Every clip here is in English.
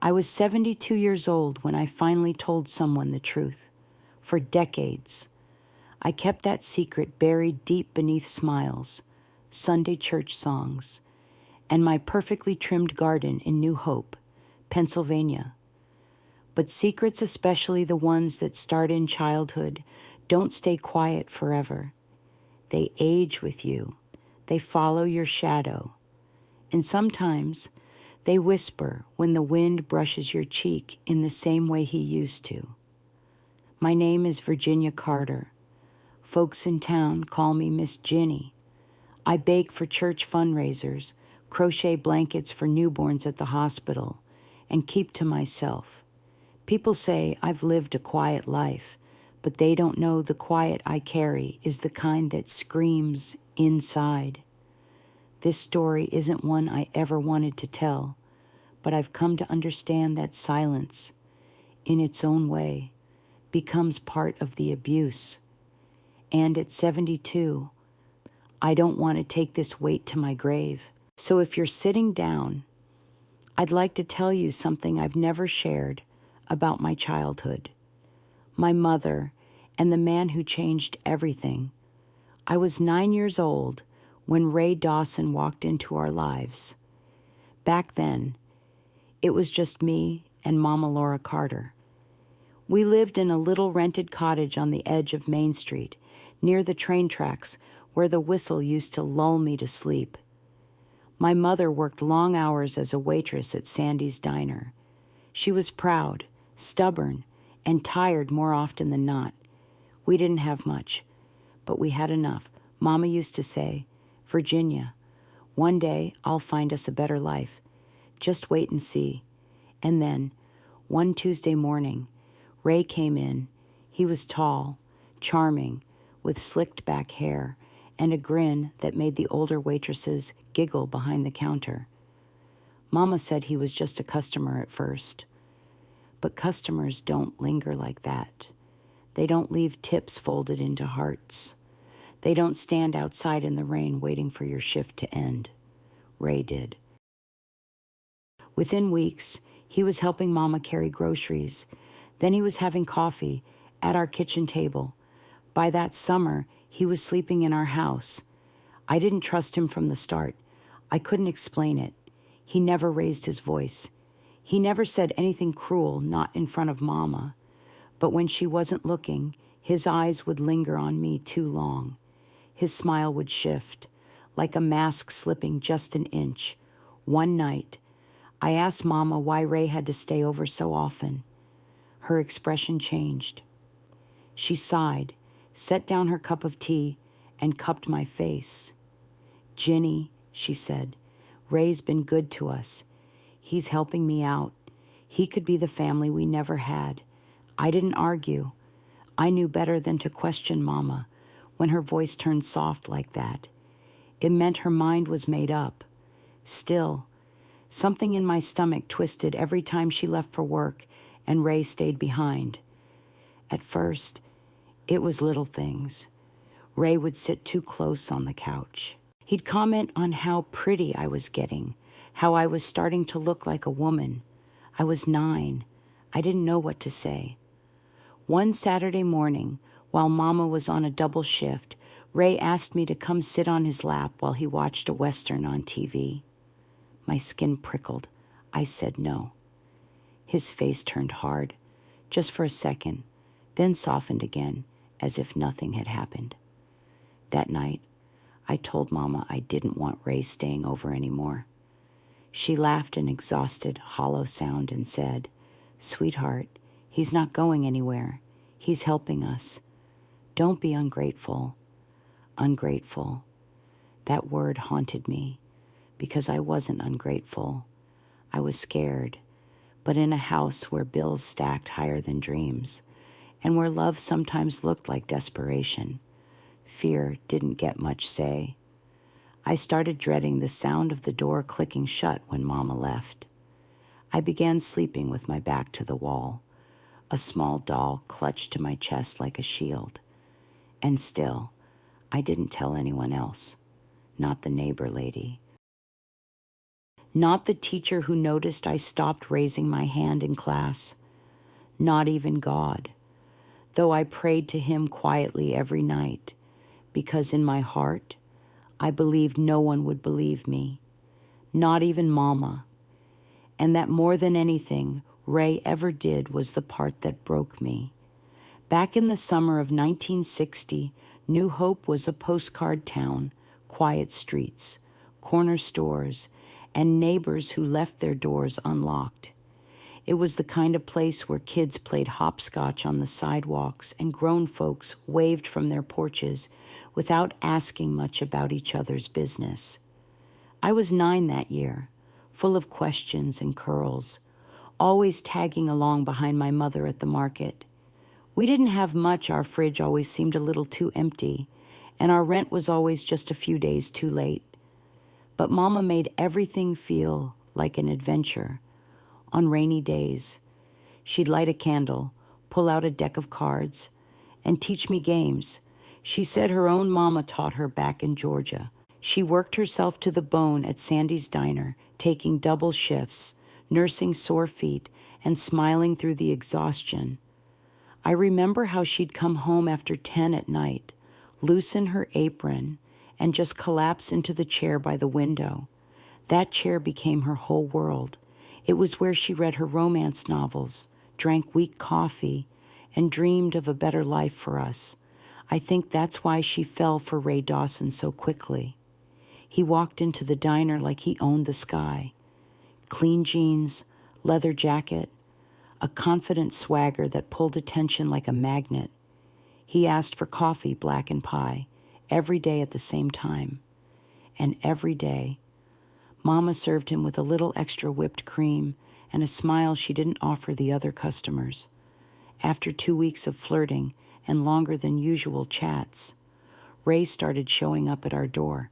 I was 72 years old when I finally told someone the truth. For decades, I kept that secret buried deep beneath smiles, Sunday church songs, and my perfectly trimmed garden in New Hope, Pennsylvania. But secrets, especially the ones that start in childhood, don't stay quiet forever. They age with you. They follow your shadow. And sometimes they whisper when the wind brushes your cheek in the same way he used to. My name is Virginia Carter. Folks in town call me Miss Ginny. I bake for church fundraisers, crochet blankets for newborns at the hospital, and keep to myself. People say I've lived a quiet life, but they don't know the quiet I carry is the kind that screams inside. This story isn't one I ever wanted to tell, but I've come to understand that silence, in its own way, becomes part of the abuse. And at 72, I don't want to take this weight to my grave. So if you're sitting down, I'd like to tell you something I've never shared about my childhood, my mother, and the man who changed everything. I was 9 years old when Ray Dawson walked into our lives. Back then, it was just me and Mama Laura Carter. We lived in a little rented cottage on the edge of Main Street, near the train tracks where the whistle used to lull me to sleep. My mother worked long hours as a waitress at Sandy's Diner. She was proud, stubborn, and tired more often than not. We didn't have much, but we had enough. Mama used to say, "Virginia, one day I'll find us a better life. Just wait and see." And then, one Tuesday morning, Ray came in. He was tall, charming, with slicked back hair and a grin that made the older waitresses giggle behind the counter. Mama said he was just a customer at first. But customers don't linger like that. They don't leave tips folded into hearts. They don't stand outside in the rain waiting for your shift to end. Ray did. Within weeks, he was helping Mama carry groceries. Then he was having coffee at our kitchen table. By that summer, he was sleeping in our house. I didn't trust him from the start. I couldn't explain it. He never raised his voice. He never said anything cruel, not in front of Mama. But when she wasn't looking, his eyes would linger on me too long. His smile would shift, like a mask slipping just an inch. One night, I asked Mama why Ray had to stay over so often. Her expression changed. She sighed, set down her cup of tea, and cupped my face. "Ginny," she said, "Ray's been good to us. He's helping me out. He could be the family we never had." I didn't argue. I knew better than to question Mama when her voice turned soft like that. It meant her mind was made up. Still, something in my stomach twisted every time she left for work and Ray stayed behind. At first, it was little things. Ray would sit too close on the couch. He'd comment on how pretty I was getting, how I was starting to look like a woman. I was 9. I didn't know what to say. One Saturday morning, while Mama was on a double shift, Ray asked me to come sit on his lap while he watched a Western on TV. My skin prickled. I said no. His face turned hard, just for a second, then softened again, as if nothing had happened. That night, I told Mama I didn't want Ray staying over anymore. She laughed an exhausted, hollow sound and said, "Sweetheart, he's not going anywhere. He's helping us. Don't be ungrateful." Ungrateful. That word haunted me, because I wasn't ungrateful. I was scared, but in a house where bills stacked higher than dreams, and where love sometimes looked like desperation, fear didn't get much say. I started dreading the sound of the door clicking shut when Mama left. I began sleeping with my back to the wall, a small doll clutched to my chest like a shield. And still, I didn't tell anyone else, not the neighbor lady. Not the teacher who noticed I stopped raising my hand in class. Not even God, though I prayed to him quietly every night, because in my heart, I believed no one would believe me, not even Mama, and that more than anything Ray ever did was the part that broke me. Back in the summer of 1960, New Hope was a postcard town, quiet streets, corner stores, and neighbors who left their doors unlocked. It was the kind of place where kids played hopscotch on the sidewalks and grown folks waved from their porches without asking much about each other's business. I was 9 that year, full of questions and curls, always tagging along behind my mother at the market. We didn't have much. Our fridge always seemed a little too empty, and our rent was always just a few days too late. But Mama made everything feel like an adventure. On rainy days, she'd light a candle, pull out a deck of cards, and teach me games. She said her own mama taught her back in Georgia. She worked herself to the bone at Sandy's Diner, taking double shifts, nursing sore feet, and smiling through the exhaustion. I remember how she'd come home after 10 at night, loosen her apron, and just collapse into the chair by the window. That chair became her whole world. It was where she read her romance novels, drank weak coffee, and dreamed of a better life for us. I think that's why she fell for Ray Dawson so quickly. He walked into the diner like he owned the sky. Clean jeans, leather jacket, a confident swagger that pulled attention like a magnet. He asked for coffee, black and pie, every day at the same time. And every day, Mama served him with a little extra whipped cream and a smile she didn't offer the other customers. After 2 weeks of flirting and longer than usual chats, Ray started showing up at our door.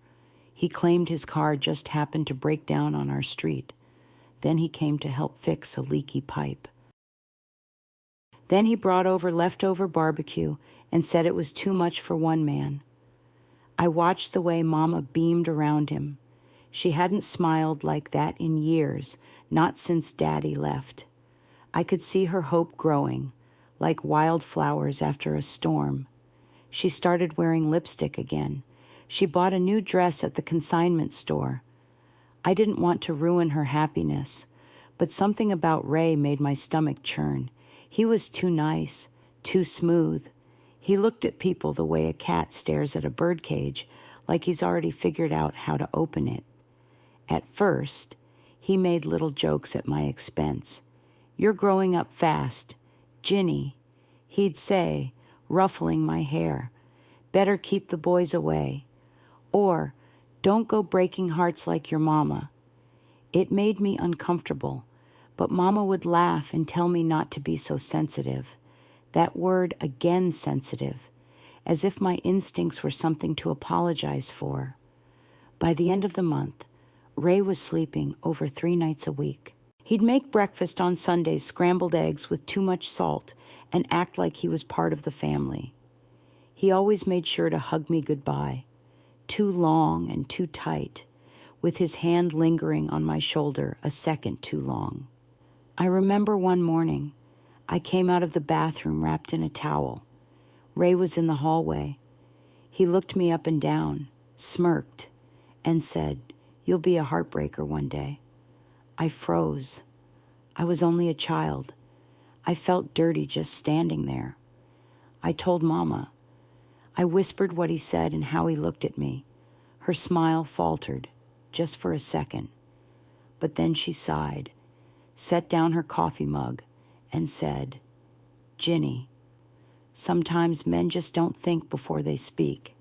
He claimed his car just happened to break down on our street. Then he came to help fix a leaky pipe. Then he brought over leftover barbecue and said it was too much for one man. I watched the way Mama beamed around him. She hadn't smiled like that in years, not since Daddy left. I could see her hope growing, like wildflowers after a storm. She started wearing lipstick again. She bought a new dress at the consignment store. I didn't want to ruin her happiness, but something about Ray made my stomach churn. He was too nice, too smooth. He looked at people the way a cat stares at a birdcage, like he's already figured out how to open it. At first, he made little jokes at my expense. "You're growing up fast. Ginny," he'd say, ruffling my hair. "Better keep the boys away." Or, "Don't go breaking hearts like your mama." It made me uncomfortable, but Mama would laugh and tell me not to be so sensitive. That word again, sensitive, as if my instincts were something to apologize for. By the end of the month, Ray was sleeping over 3 nights a week. He'd make breakfast on Sundays, scrambled eggs with too much salt, and act like he was part of the family. He always made sure to hug me goodbye, too long and too tight, with his hand lingering on my shoulder a second too long. I remember one morning, I came out of the bathroom wrapped in a towel. Ray was in the hallway. He looked me up and down, smirked, and said, "You'll be a heartbreaker one day." I froze. I was only a child. I felt dirty just standing there. I told Mama. I whispered what he said and how he looked at me. Her smile faltered, just for a second. But then she sighed, set down her coffee mug, and said, "Ginny, sometimes men just don't think before they speak."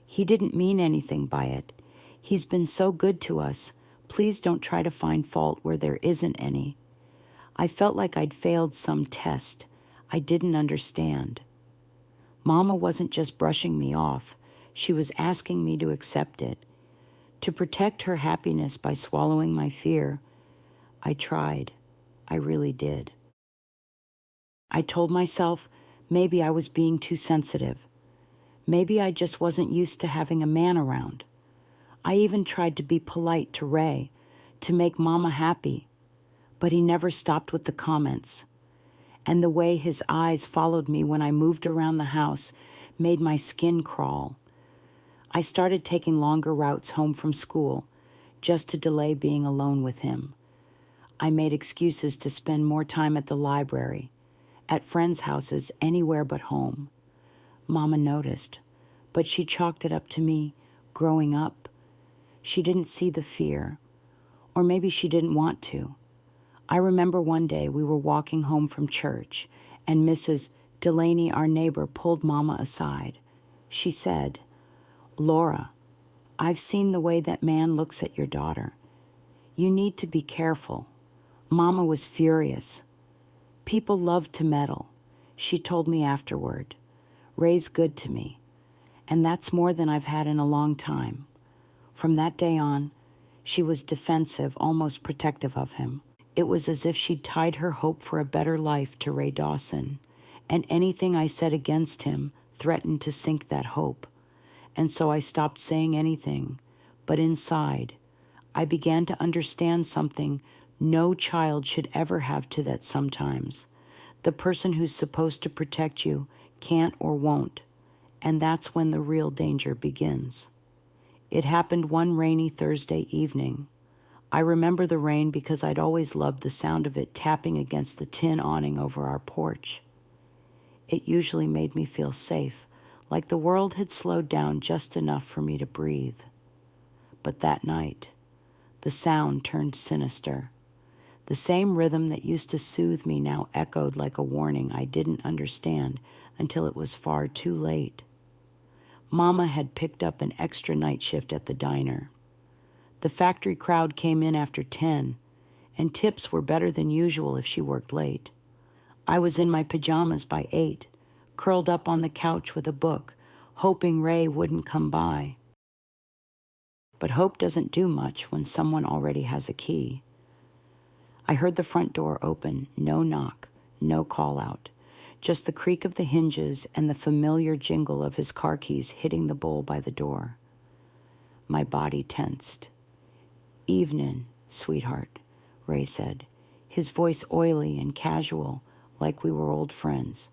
He didn't mean anything by it. He's been so good to us. Please don't try to find fault where there isn't any. I felt like I'd failed some test I didn't understand. Mama wasn't just brushing me off. She was asking me to accept it, to protect her happiness by swallowing my fear. I tried. I really did. I told myself maybe I was being too sensitive. Maybe I just wasn't used to having a man around. I even tried to be polite to Ray, to make Mama happy, but he never stopped with the comments. And the way his eyes followed me when I moved around the house made my skin crawl. I started taking longer routes home from school just to delay being alone with him. I made excuses to spend more time at the library, at friends' houses, anywhere but home. Mama noticed, but she chalked it up to me growing up. She didn't see the fear, or maybe she didn't want to. I remember one day we were walking home from church, and Mrs. Delaney, our neighbor, pulled Mama aside. She said, "Laura, I've seen the way that man looks at your daughter. You need to be careful." Mama was furious. "People love to meddle," she told me afterward. "Ray's good to me, and that's more than I've had in a long time." From that day on, she was defensive, almost protective of him. It was as if she'd tied her hope for a better life to Ray Dawson, and anything I said against him threatened to sink that hope. And so I stopped saying anything, but inside, I began to understand something no child should ever have to that sometimes. The person who's supposed to protect you can't or won't, and that's when the real danger begins. It happened one rainy Thursday evening. I remember the rain because I'd always loved the sound of it tapping against the tin awning over our porch. It usually made me feel safe, like the world had slowed down just enough for me to breathe. But that night, the sound turned sinister. The same rhythm that used to soothe me now echoed like a warning I didn't understand until it was far too late. Mama had picked up an extra night shift at the diner. The factory crowd came in after 10, and tips were better than usual if she worked late. I was in my pajamas by 8, curled up on the couch with a book, hoping Ray wouldn't come by. But hope doesn't do much when someone already has a key. I heard the front door open, no knock, no call out, just the creak of the hinges and the familiar jingle of his car keys hitting the bowl by the door. My body tensed. "Evenin', sweetheart," Ray said, his voice oily and casual, like we were old friends.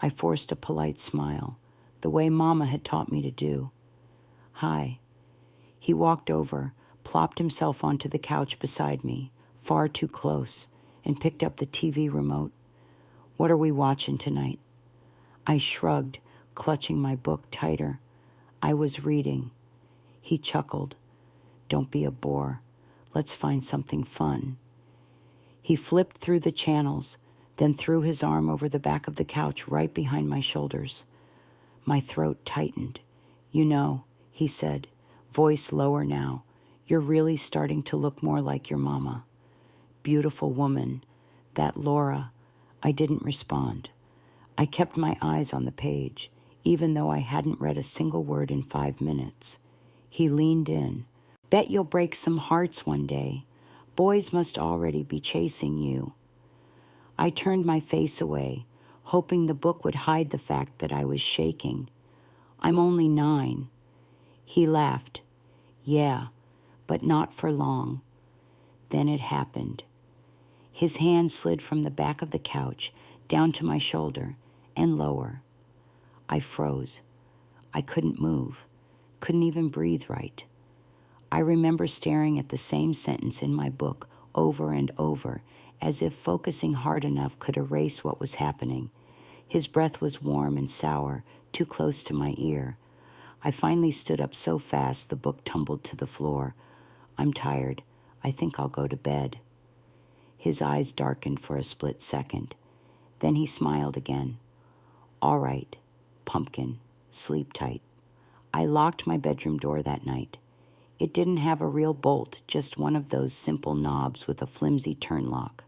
I forced a polite smile, the way Mama had taught me to do. "Hi." He walked over, plopped himself onto the couch beside me, far too close, and picked up the TV remote. "What are we watching tonight?" I shrugged, clutching my book tighter. "I was reading." He chuckled. "Don't be a bore. Let's find something fun." He flipped through the channels, then threw his arm over the back of the couch right behind my shoulders. My throat tightened. "You know," he said, voice lower now, "you're really starting to look more like your mama." Beautiful woman, that Laura. I didn't respond. I kept my eyes on the page, even though I hadn't read a single word in 5 minutes. He leaned in. "Bet you'll break some hearts one day. Boys must already be chasing you." I turned my face away, hoping the book would hide the fact that I was shaking. "I'm only 9. He laughed. "Yeah, but not for long." Then it happened. His hand slid from the back of the couch down to my shoulder and lower. I froze. I couldn't move, couldn't even breathe right. I remember staring at the same sentence in my book over and over, as if focusing hard enough could erase what was happening. His breath was warm and sour, too close to my ear. I finally stood up so fast the book tumbled to the floor. "I'm tired. I think I'll go to bed." His eyes darkened for a split second. Then he smiled again. "All right, pumpkin, sleep tight." I locked my bedroom door that night. It didn't have a real bolt, just one of those simple knobs with a flimsy turn lock.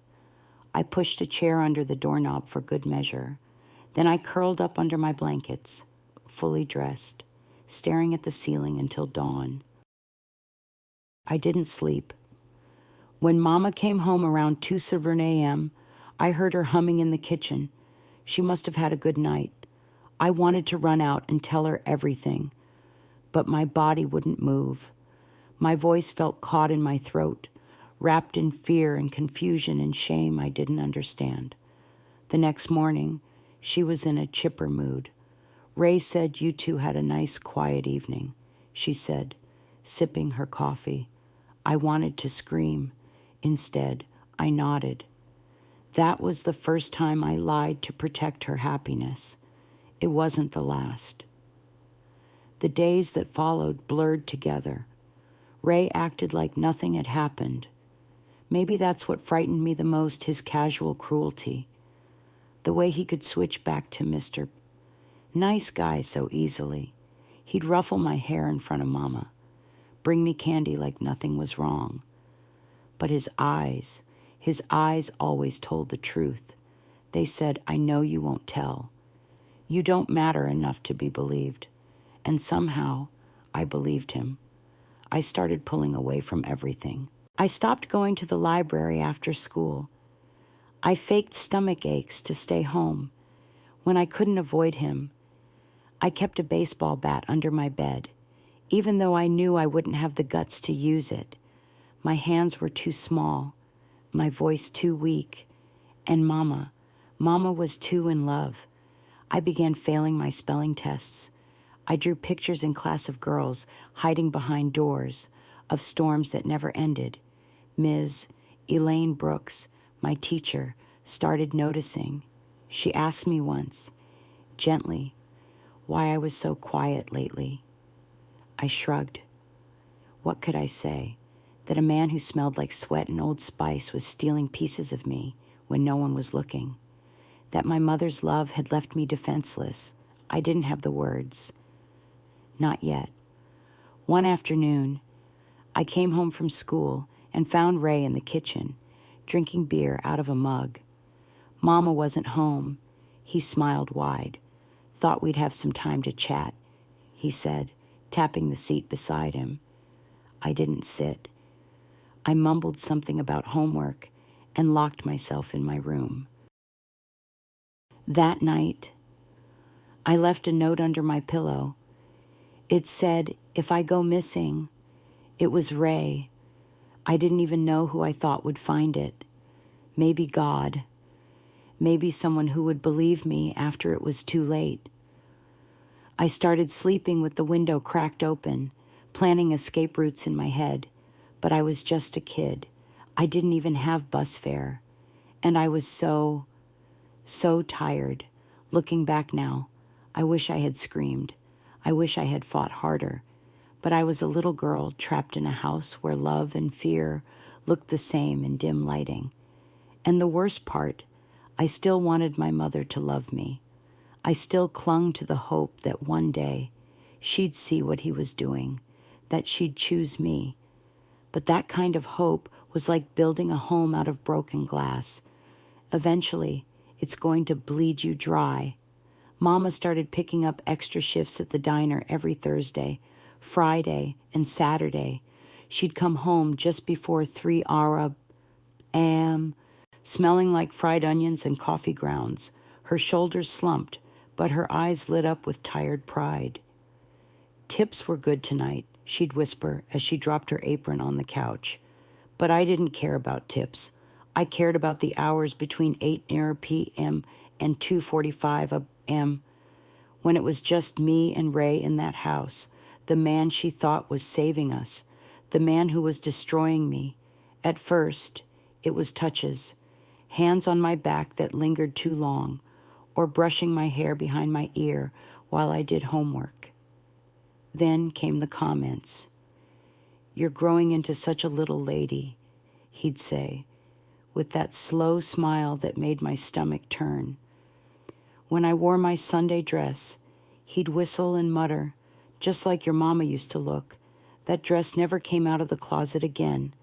I pushed a chair under the doorknob for good measure. Then I curled up under my blankets, fully dressed, staring at the ceiling until dawn. I didn't sleep. When Mama came home around 2:07 a.m., I heard her humming in the kitchen. She must have had a good night. I wanted to run out and tell her everything, but my body wouldn't move. My voice felt caught in my throat. wrapped in fear and confusion and shame I didn't understand. The next morning, she was in a chipper mood. Ray said you two had a nice, quiet evening, she said, sipping her coffee. I wanted to scream. Instead, I nodded. That was the first time I lied to protect her happiness. It wasn't the last. The days that followed blurred together. Ray acted like nothing had happened. Maybe that's what frightened me the most, his casual cruelty. The way he could switch back to Mr. Nice Guy so easily. He'd ruffle my hair in front of Mama, bring me candy like nothing was wrong. But his eyes always told the truth. They said, I know you won't tell. You don't matter enough to be believed. And somehow, I believed him. I started pulling away from everything. I stopped going to the library after school. I faked stomach aches to stay home. When I couldn't avoid him, I kept a baseball bat under my bed, even though I knew I wouldn't have the guts to use it. My hands were too small, my voice too weak, and Mama was too in love. I began failing my spelling tests. I drew pictures in class of girls hiding behind doors, of storms that never ended. Ms. Elaine Brooks, my teacher, started noticing. She asked me once, gently, why I was so quiet lately. I shrugged. What could I say? That a man who smelled like sweat and Old Spice was stealing pieces of me when no one was looking. That my mother's love had left me defenseless. I didn't have the words. Not yet. One afternoon, I came home from school and found Ray in the kitchen, drinking beer out of a mug. Mama wasn't home. He smiled wide. Thought we'd have some time to chat, he said, tapping the seat beside him. I didn't sit. I mumbled something about homework and locked myself in my room. That night, I left a note under my pillow. It said, if I go missing, it was Ray. I didn't even know who I thought would find it. Maybe God. Maybe someone who would believe me after it was too late. I started sleeping with the window cracked open, planning escape routes in my head, but I was just a kid. I didn't even have bus fare, and I was so tired. Looking back now, I wish I had screamed. I wish I had fought harder, but I was a little girl trapped in a house where love and fear looked the same in dim lighting. And the worst part, I still wanted my mother to love me. I still clung to the hope that one day she'd see what he was doing, that she'd choose me. But that kind of hope was like building a home out of broken glass. Eventually, it's going to bleed you dry. Mama started picking up extra shifts at the diner every Thursday, Friday, and Saturday. She'd come home just before 3 a.m., smelling like fried onions and coffee grounds. Her shoulders slumped, but her eyes lit up with tired pride. Tips were good tonight, she'd whisper as she dropped her apron on the couch. But I didn't care about tips. I cared about the hours between 8 p.m. and 2:45 a.m. when it was just me and Ray in that house, the man she thought was saving us, the man who was destroying me. At first, it was touches, hands on my back that lingered too long, or brushing my hair behind my ear while I did homework. Then came the comments. You're growing into such a little lady, he'd say, with that slow smile that made my stomach turn. When I wore my Sunday dress, he'd whistle and mutter, just like your mama used to look. That dress never came out of the closet again.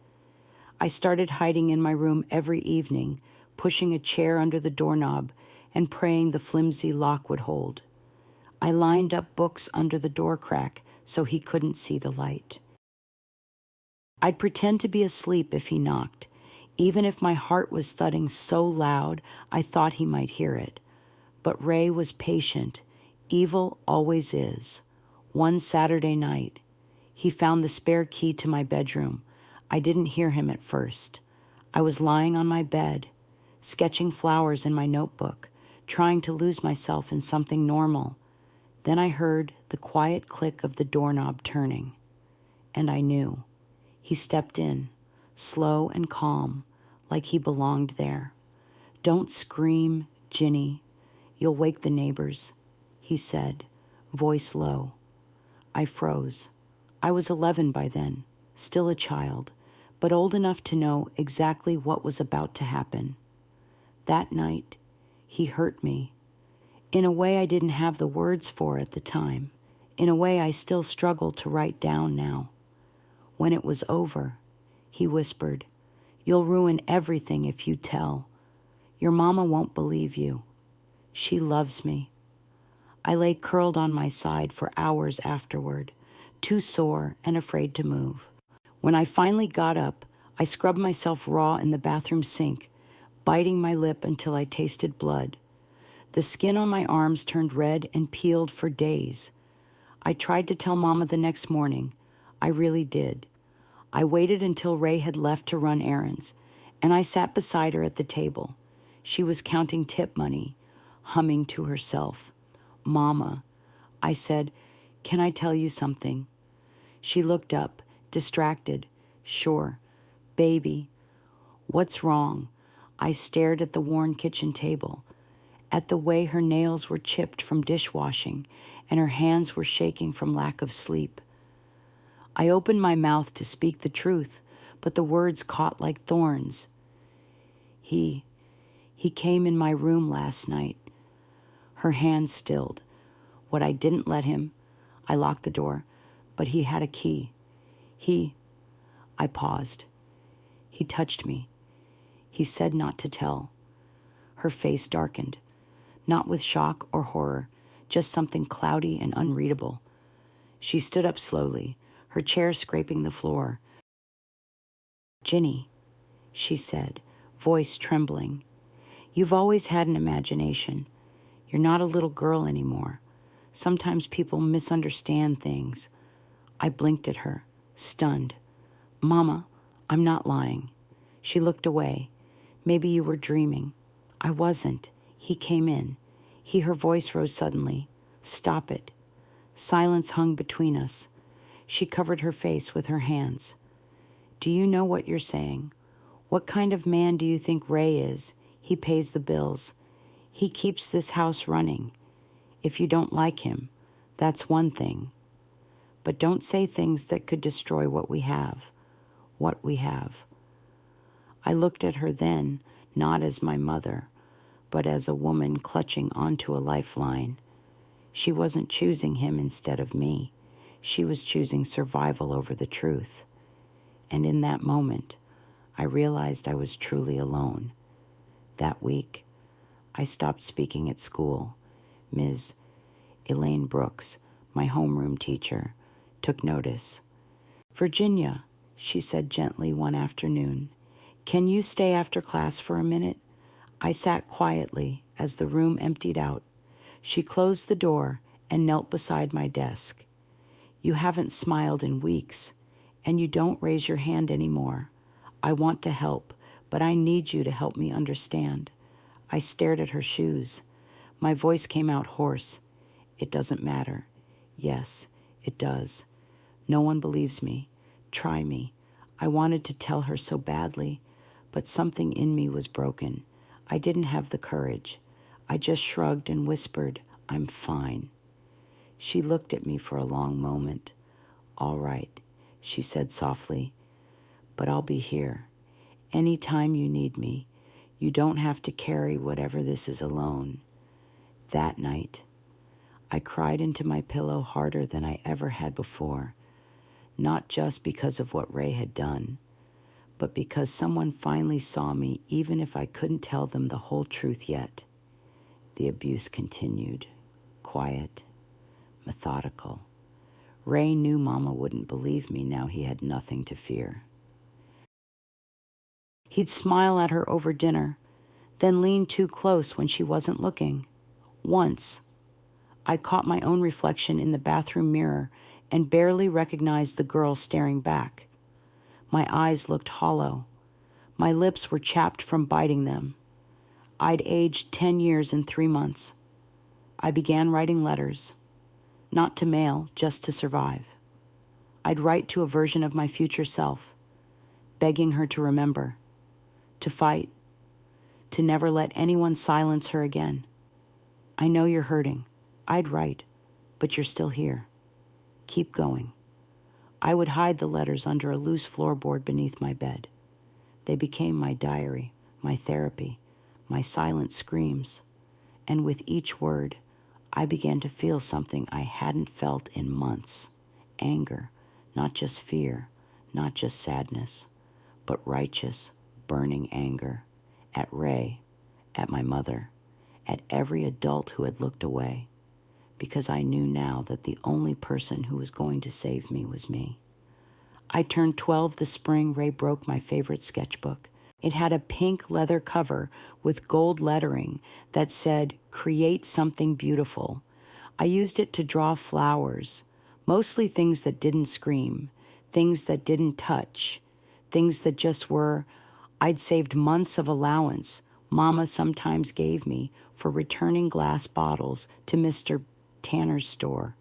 I started hiding in my room every evening, pushing a chair under the doorknob and praying the flimsy lock would hold. I lined up books under the door crack so he couldn't see the light. I'd pretend to be asleep if he knocked, even if my heart was thudding so loud I thought he might hear it. But Ray was patient. Evil always is. One Saturday night, he found the spare key to my bedroom. I didn't hear him at first. I was lying on my bed, sketching flowers in my notebook, trying to lose myself in something normal. Then I heard the quiet click of the doorknob turning, and I knew. He stepped in, slow and calm, like he belonged there. "Don't scream, Ginny. You'll wake the neighbors," he said, voice low. I froze. I was 11 by then, still a child, but old enough to know exactly what was about to happen. That night, he hurt me. In a way I didn't have the words for at the time, in a way I still struggle to write down now. When it was over, he whispered, "You'll ruin everything if you tell. Your mama won't believe you. She loves me." I lay curled on my side for hours afterward, too sore and afraid to move. When I finally got up, I scrubbed myself raw in the bathroom sink, biting my lip until I tasted blood. The skin on my arms turned red and peeled for days. I tried to tell Mama the next morning. I really did. I waited until Ray had left to run errands, and I sat beside her at the table. She was counting tip money, humming to herself. "Mama," I said, "can I tell you something?" She looked up, distracted. "Sure." "Baby." "What's wrong?" I stared at the worn kitchen table, at the way her nails were chipped from dishwashing and her hands were shaking from lack of sleep. I opened my mouth to speak the truth, but the words caught like thorns. He came in my room last night." Her hands stilled. What I didn't let him, I locked the door, but he had a key. I paused. "He touched me. He said not to tell." Her face darkened, not with shock or horror, just something cloudy and unreadable. She stood up slowly, her chair scraping the floor. "Ginny," she said, voice trembling, "you've always had an imagination. You're not a little girl anymore. Sometimes people misunderstand things." I blinked at her, stunned. "Mama, I'm not lying." She looked away. "Maybe you were dreaming." "I wasn't. He came in." Her voice rose suddenly. "Stop it." Silence hung between us. She covered her face with her hands. "Do you know what you're saying? What kind of man do you think Ray is? He pays the bills. He keeps this house running. If you don't like him, that's one thing. But don't say things that could destroy what we have. What we have." I looked at her then, not as my mother, but as a woman clutching onto a lifeline. She wasn't choosing him instead of me. She was choosing survival over the truth. And in that moment, I realized I was truly alone. That week, I stopped speaking at school. Ms. Elaine Brooks, my homeroom teacher, took notice. "Virginia," she said gently one afternoon, "can you stay after class for a minute?" I sat quietly as the room emptied out. She closed the door and knelt beside my desk. "You haven't smiled in weeks, and you don't raise your hand anymore. I want to help, but I need you to help me understand." I stared at her shoes. My voice came out hoarse. "It doesn't matter." "Yes, it does. No one believes me. Try me." I wanted to tell her so badly, but something in me was broken. I didn't have the courage. I just shrugged and whispered, "I'm fine." She looked at me for a long moment. "All right," she said softly, "but I'll be here. Any time you need me, you don't have to carry whatever this is alone." That night, I cried into my pillow harder than I ever had before, not just because of what Ray had done, but because someone finally saw me even if I couldn't tell them the whole truth yet. The abuse continued, quiet, methodical. Ray knew Mama wouldn't believe me now he had nothing to fear. He'd smile at her over dinner, then lean too close when she wasn't looking. Once, I caught my own reflection in the bathroom mirror and barely recognized the girl staring back. My eyes looked hollow. My lips were chapped from biting them. I'd aged 10 years in 3 months. I began writing letters, not to mail, just to survive. I'd write to a version of my future self, begging her to remember, to fight, to never let anyone silence her again. I know you're hurting. I'd write, but you're still here. Keep going. I would hide the letters under a loose floorboard beneath my bed. They became my diary, my therapy, my silent screams. And with each word, I began to feel something I hadn't felt in months. Anger, not just fear, not just sadness, but righteous, burning anger. At Ray, at my mother, at every adult who had looked away, because I knew now that the only person who was going to save me was me. I turned 12 the spring Ray broke my favorite sketchbook. It had a pink leather cover with gold lettering that said, "Create something beautiful." I used it to draw flowers, mostly things that didn't scream, things that didn't touch, things that just were. I'd saved months of allowance Mama sometimes gave me for returning glass bottles to Mr. Tanner's store.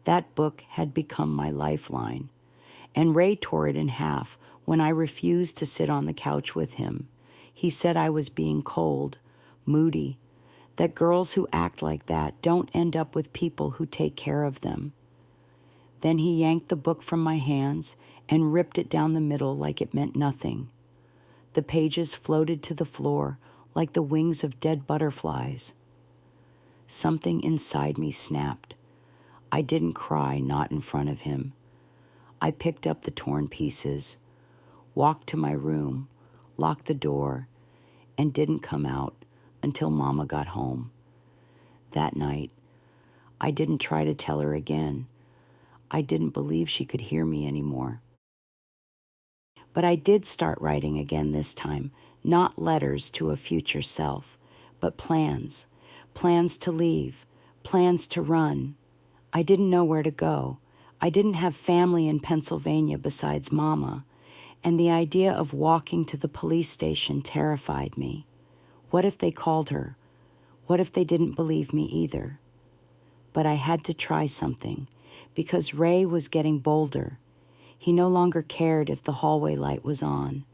That book had become my lifeline. And Ray tore it in half when I refused to sit on the couch with him. He said I was being cold, moody, that girls who act like that don't end up with people who take care of them. Then he yanked the book from my hands and ripped it down the middle like it meant nothing. The pages floated to the floor like the wings of dead butterflies. Something inside me snapped. I didn't cry, not in front of him. I picked up the torn pieces, walked to my room, locked the door, and didn't come out until Mama got home. That night, I didn't try to tell her again. I didn't believe she could hear me anymore. But I did start writing again this time, not letters to a future self, but plans to leave, plans to run. I didn't know where to go. I didn't have family in Pennsylvania besides Mama, and the idea of walking to the police station terrified me. What if they called her? What if they didn't believe me either? But I had to try something, because Ray was getting bolder. He no longer cared if the hallway light was on.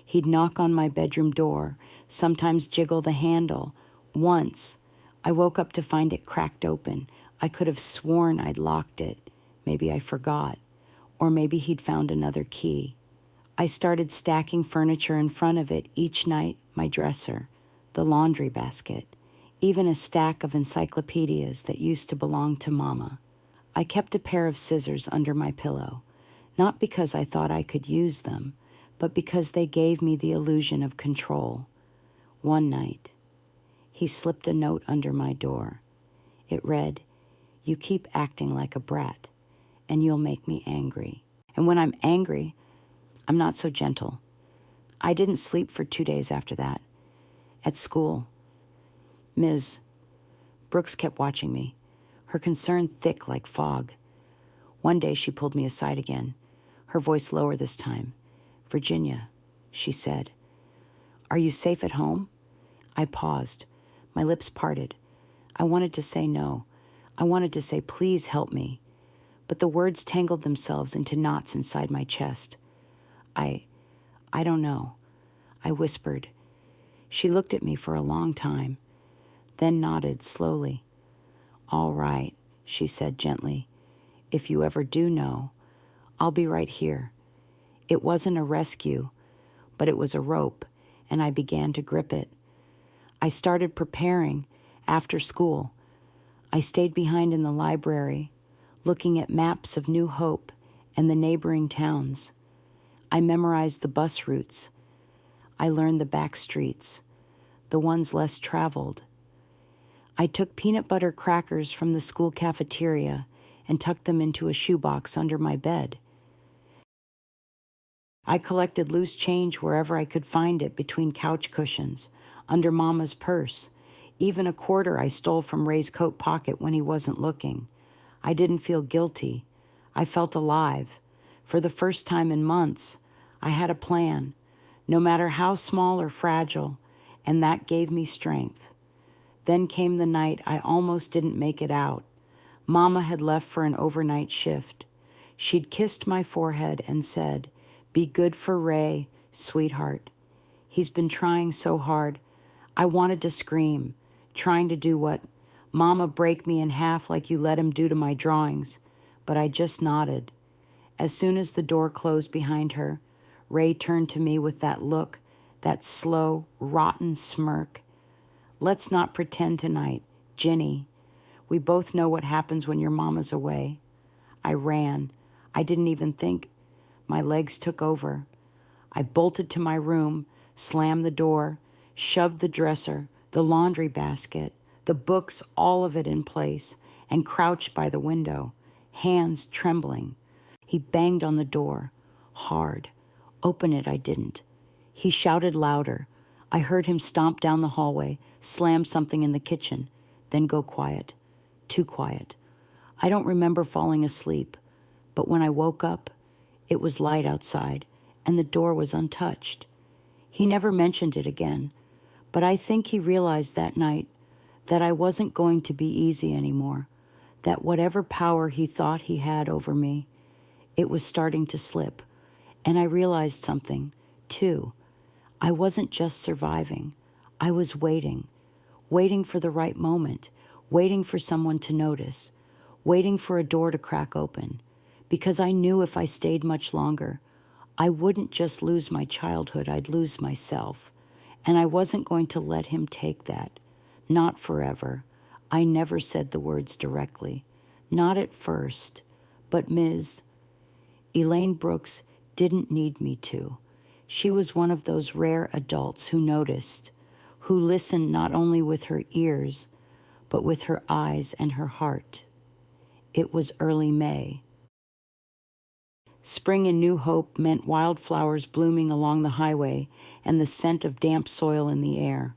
He'd knock on my bedroom door, sometimes jiggle the handle. Once, I woke up to find it cracked open. I could have sworn I'd locked it. Maybe I forgot. Or maybe he'd found another key. I started stacking furniture in front of it each night, my dresser, the laundry basket, even a stack of encyclopedias that used to belong to Mama. I kept a pair of scissors under my pillow. Not because I thought I could use them, but because they gave me the illusion of control. One night, he slipped a note under my door. It read, "You keep acting like a brat, and you'll make me angry. And when I'm angry, I'm not so gentle." I didn't sleep for 2 days after that. At school, Ms. Brooks kept watching me, her concern thick like fog. One day she pulled me aside again, her voice lower this time. "Virginia," she said, "are you safe at home?" I paused, my lips parted. I wanted to say no. I wanted to say, "Please help me." But the words tangled themselves into knots inside my chest. I don't know," I whispered. She looked at me for a long time, then nodded slowly. "All right," she said gently. "If you ever do know, I'll be right here." It wasn't a rescue, but it was a rope, and I began to grip it. I started preparing after school. I stayed behind in the library, looking at maps of New Hope and the neighboring towns. I memorized the bus routes. I learned the back streets, the ones less traveled. I took peanut butter crackers from the school cafeteria and tucked them into a shoebox under my bed. I collected loose change wherever I could find it, between couch cushions, under Mama's purse, even a quarter I stole from Ray's coat pocket when he wasn't looking. I didn't feel guilty. I felt alive. For the first time in months, I had a plan, no matter how small or fragile, and that gave me strength. Then came the night I almost didn't make it out. Mama had left for an overnight shift. She'd kissed my forehead and said, "Be good for Ray, sweetheart. He's been trying so hard." I wanted to scream, trying to do what? Mama, break me in half like you let him do to my drawings. But I just nodded. As soon as the door closed behind her, Ray turned to me with that look, that slow, rotten smirk. "Let's not pretend tonight, Ginny. We both know what happens when your mama's away." I ran. I didn't even think. My legs took over. I bolted to my room, slammed the door, shoved the dresser, the laundry basket, the books, all of it in place, and crouched by the window, hands trembling. He banged on the door, hard. Open it, I didn't. He shouted louder. I heard him stomp down the hallway, slam something in the kitchen, then go quiet. Too quiet. I don't remember falling asleep, but when I woke up, it was light outside, and the door was untouched. He never mentioned it again, but I think he realized that night that I wasn't going to be easy anymore, that whatever power he thought he had over me, it was starting to slip. And I realized something, too. I wasn't just surviving. I was waiting for the right moment, waiting for someone to notice, waiting for a door to crack open, because I knew if I stayed much longer, I wouldn't just lose my childhood, I'd lose myself. And I wasn't going to let him take that. Not forever. I never said the words directly. Not at first. But Ms. Elaine Brooks didn't need me to. She was one of those rare adults who noticed, who listened not only with her ears, but with her eyes and her heart. It was early May. Spring and new hope meant wildflowers blooming along the highway and the scent of damp soil in the air.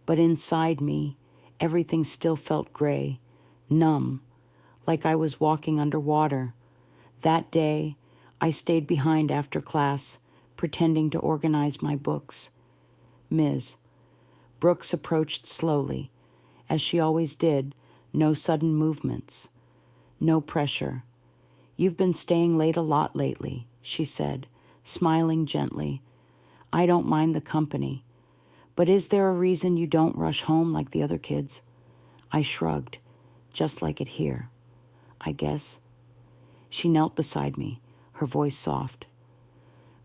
But inside me, everything still felt gray, numb, like I was walking underwater. That day, I stayed behind after class, pretending to organize my books. Ms. Brooks approached slowly, as she always did, no sudden movements, no pressure. "You've been staying late a lot lately," she said, smiling gently. "I don't mind the company. But is there a reason you don't rush home like the other kids?" I shrugged, just like it here. "I guess." She knelt beside me, her voice soft.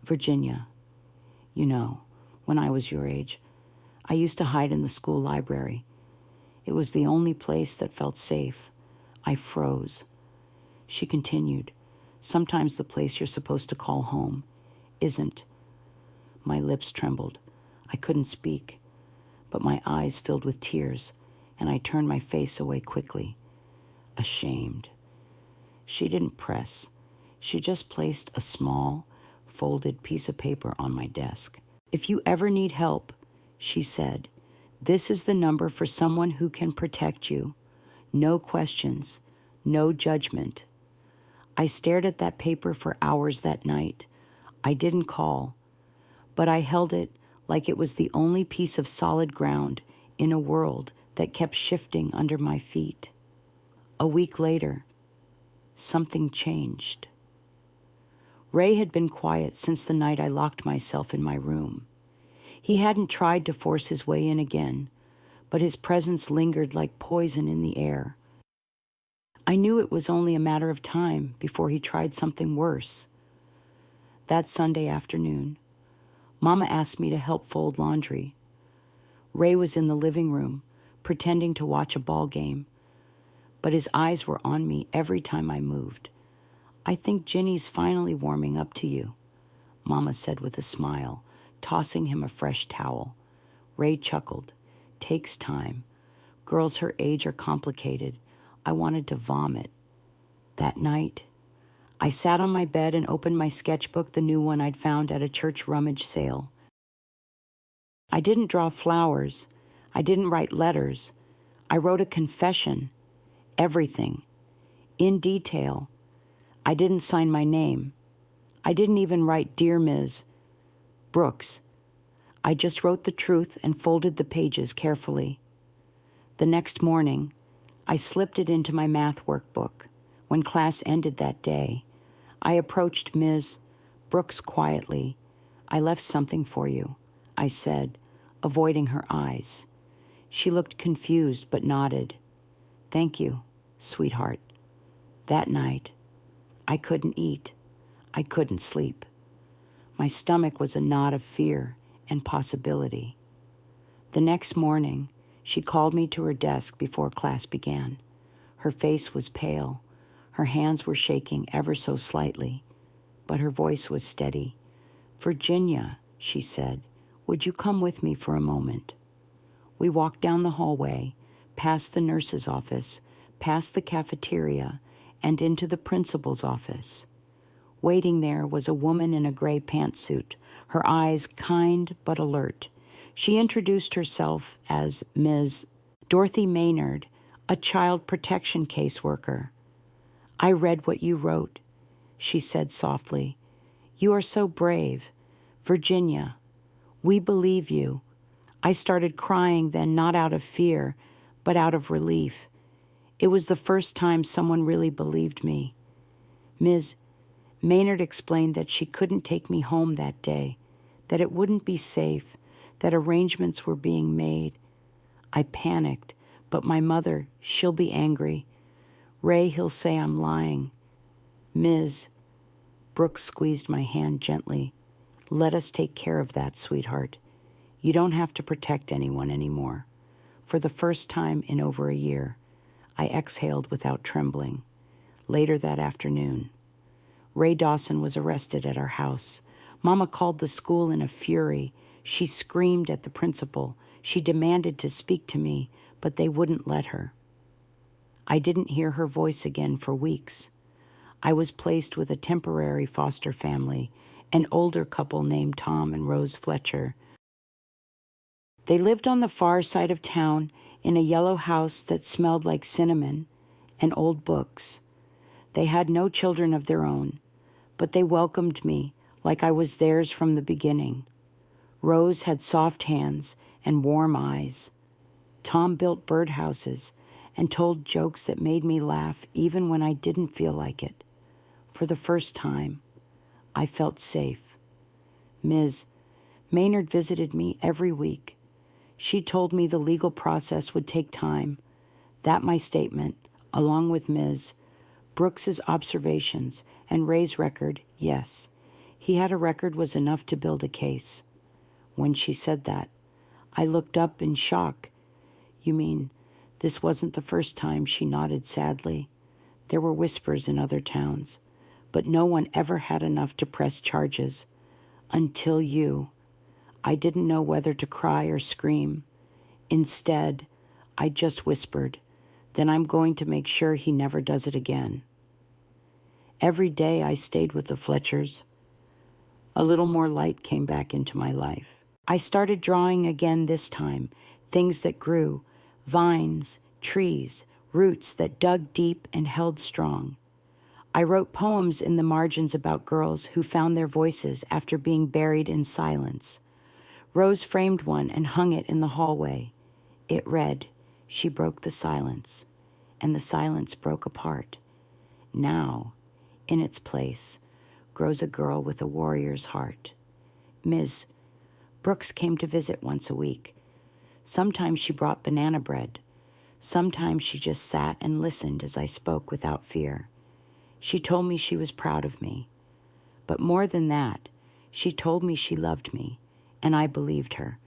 "Virginia, you know, when I was your age, I used to hide in the school library. It was the only place that felt safe. I froze." She continued, "Sometimes the place you're supposed to call home isn't." My lips trembled. I couldn't speak, but my eyes filled with tears, and I turned my face away quickly, ashamed. She didn't press. She just placed a small, folded piece of paper on my desk. "If you ever need help," she said, "this is the number for someone who can protect you. No questions, no judgment." I stared at that paper for hours that night. I didn't call, but I held it like it was the only piece of solid ground in a world that kept shifting under my feet. A week later, something changed. Ray had been quiet since the night I locked myself in my room. He hadn't tried to force his way in again, but his presence lingered like poison in the air. I knew it was only a matter of time before he tried something worse. That Sunday afternoon, Mama asked me to help fold laundry. Ray was in the living room, pretending to watch a ball game, but his eyes were on me every time I moved. "I think Ginny's finally warming up to you," Mama said with a smile, tossing him a fresh towel. Ray chuckled. "Takes time. Girls her age are complicated." I wanted to vomit. That night, I sat on my bed and opened my sketchbook, the new one I'd found at a church rummage sale. I didn't draw flowers. I didn't write letters. I wrote a confession. Everything. In detail. I didn't sign my name. I didn't even write "Dear Ms." Brooks. I just wrote the truth and folded the pages carefully. The next morning, I slipped it into my math workbook. When class ended that day, I approached Ms. Brooks quietly. "I left something for you," I said, avoiding her eyes. She looked confused but nodded. "Thank you, sweetheart." That night, I couldn't eat. I couldn't sleep. My stomach was a knot of fear and possibility. The next morning, she called me to her desk before class began. Her face was pale. Her hands were shaking ever so slightly, but her voice was steady. "Virginia," she said, "would you come with me for a moment?" We walked down the hallway, past the nurse's office, past the cafeteria, and into the principal's office. Waiting there was a woman in a gray pantsuit, her eyes kind but alert. She introduced herself as Ms. Dorothy Maynard, a child protection caseworker. "I read what you wrote," she said softly. "You are so brave. Virginia, we believe you." I started crying then, not out of fear, but out of relief. It was the first time someone really believed me. Ms. Maynard explained that she couldn't take me home that day, that it wouldn't be safe, that arrangements were being made. I panicked, but my mother, she'll be angry. Ray, he'll say I'm lying. Ms. Brooks squeezed my hand gently. "Let us take care of that, sweetheart. You don't have to protect anyone anymore." For the first time in over a year, I exhaled without trembling. Later that afternoon, Ray Dawson was arrested at our house. Mama called the school in a fury. She screamed at the principal. She demanded to speak to me, but they wouldn't let her. I didn't hear her voice again for weeks. I was placed with a temporary foster family, an older couple named Tom and Rose Fletcher. They lived on the far side of town in a yellow house that smelled like cinnamon and old books. They had no children of their own, but they welcomed me like I was theirs from the beginning. Rose had soft hands and warm eyes. Tom built birdhouses and told jokes that made me laugh even when I didn't feel like it. For the first time, I felt safe. Ms. Maynard visited me every week. She told me the legal process would take time, that my statement, along with Ms. Brooks's observations and Ray's record, yes, he had a record, was enough to build a case. When she said that, I looked up in shock. "You mean this wasn't the first time?" She nodded sadly. "There were whispers in other towns, but no one ever had enough to press charges. Until you. I didn't know whether to cry or scream. Instead, I just whispered, 'Then I'm going to make sure he never does it again.'" Every day I stayed with the Fletchers. A little more light came back into my life. I started drawing again this time, things that grew, vines, trees, roots that dug deep and held strong. I wrote poems in the margins about girls who found their voices after being buried in silence. Rose framed one and hung it in the hallway. It read, "She broke the silence," and the silence broke apart. Now, in its place, grows a girl with a warrior's heart. Ms. Brooks came to visit once a week. Sometimes she brought banana bread. Sometimes she just sat and listened as I spoke without fear. She told me she was proud of me. But more than that, she told me she loved me, and I believed her,